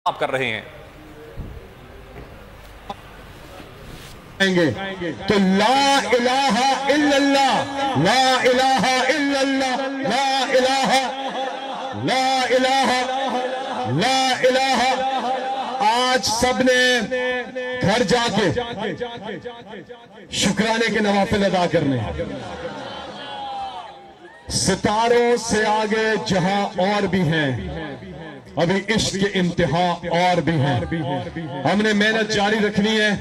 آپ کر رہے ہیں تو لا الہ الا اللہ، لا الہ الا اللہ، لا الہ، لا الہ، لا الہ۔ آج سب نے گھر جا کے شکرانے کے نوافل ادا کرنے، ستاروں سے آگے جہاں اور بھی ہیں، ابھی عشق کے انتہا اور بھی ہیں، ہم نے محنت جاری رکھنی ہے۔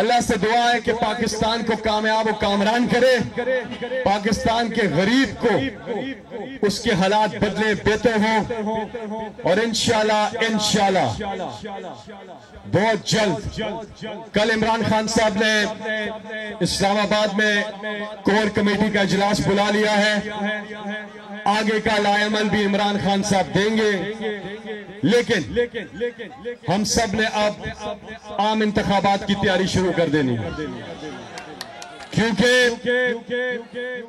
اللہ سے دعا ہے کہ پاکستان کو کامیاب و کامران کرے، پاکستان کے غریب کو اس کے حالات بدلے بہتر ہوں، اور انشاءاللہ بہت جلد کل عمران خان صاحب نے اسلام آباد میں کور کمیٹی کا اجلاس بلا لیا ہے، آگے کا لائے عمل بھی عمران خان صاحب دیں گے، لیکن ہم سب نے اب عام انتخابات کی تیاری شروع کر دینی ہے، کیونکہ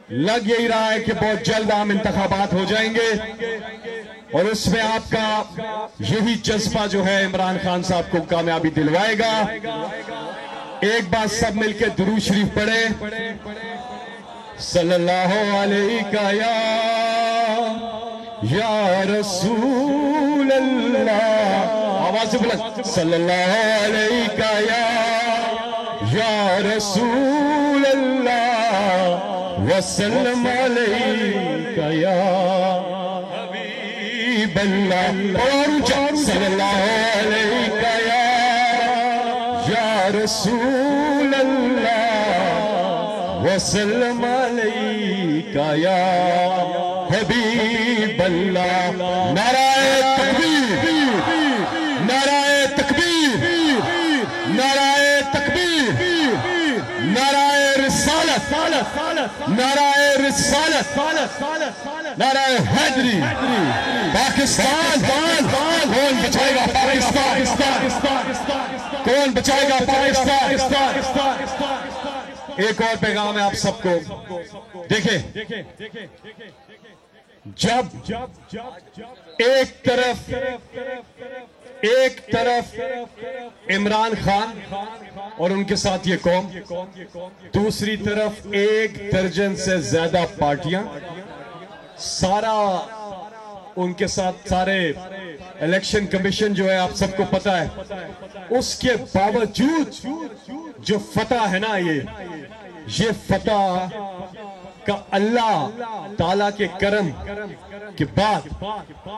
لگ یہی رہا ہے کہ بہت جلد عام انتخابات ہو جائیں گے، اور اس میں آپ کا یہی جذبہ جو ہے عمران خان صاحب کو کامیابی دلوائے گا۔ ایک بار سب مل کے درود شریف پڑھیں، صلی اللہ علیہ یا رسول اللہ، آواز سے بلند، صلی اللہ علیہ یا رسول اللہ، وسلم علیہ یا حبیب اللہ، اور صلی اللہ علیہ یا رسول اللہ، وسلم علیہ یا حبیب اللہ۔ نعرہ تکبیر، نعرہ تکبیر، نعرہ تکبیر، نعرہ رسالت، نعرہ رسالت، نعرہ حیدری، پاکستان، کون بچائے گا پاکستان، کون بچائے گا پاکستان۔ ایک اور پیغام ہے آپ سب کو، دیکھیں جب ایک طرف عمران خان اور ان کے ساتھ یہ قوم، دوسری طرف 1 درجن سے زیادہ پارٹیاں، سارا ان کے ساتھ سارے الیکشن کمیشن جو ہے آپ سب کو پتہ ہے، اس کے باوجود جو فتح ہے نا، یہ فتح کا اللہ تعالیٰ کے کرم کے بعد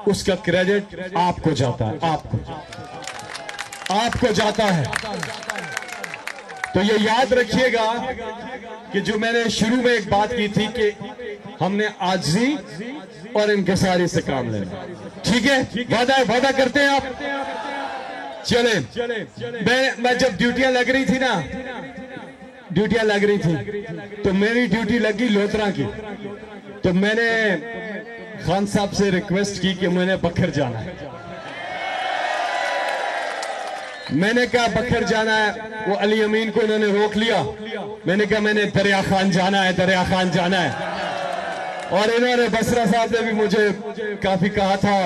اس کا کریڈٹ آپ کو جاتا ہے، آپ کو جاتا ہے۔ تو یہ یاد رکھیے گا کہ جو میں نے شروع میں ایک بات کی تھی کہ ہم نے عاجزی اور انکساری سے کام لینا، ٹھیک ہے؟ وعدہ کرتے ہیں آپ؟ چلیں، میں جب ڈیوٹیاں لگ رہی تھی نا، تو میری ڈیوٹی لگی لوترا کی، تو میں نے خان صاحب سے ریکویسٹ کی کہ میں نے بکھر جانا ہے، میں نے کہا بکھر جانا ہے، وہ علی امین کو انہوں نے روک لیا، میں نے کہا میں نے دریا خان جانا ہے، اور انہوں نے بسرا صاحب نے بھی مجھے کافی کہا تھا،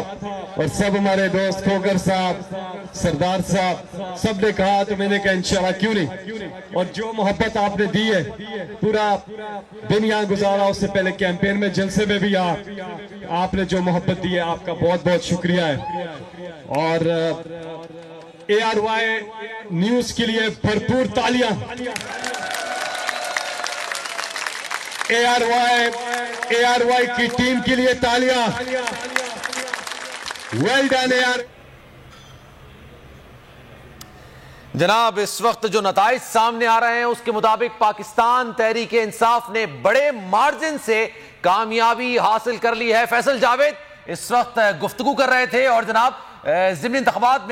اور سب ہمارے دوست کھوکر صاحب، سردار صاحب، سب نے کہا، تو میں نے کہا انشاءاللہ کیوں نہیں، اور جو محبت آپ نے دی ہے، پورا دن یہاں گزارا، اس سے پہلے کیمپین میں جلسے میں بھی آپ نے جو محبت دی ہے، آپ کا بہت بہت شکریہ ہے، اور ARY نیوز کے لیے بھرپور تالیاں، ARY کی ٹیم کے لیے تالیاں، ویل ڈن ARY۔ جناب اس وقت جو نتائج سامنے آ رہے ہیں اس کے مطابق پاکستان تحریک انصاف نے بڑے مارجن سے کامیابی حاصل کر لی ہے۔ فیصل جاوید اس وقت گفتگو کر رہے تھے، اور جناب ضمنی انتخابات میں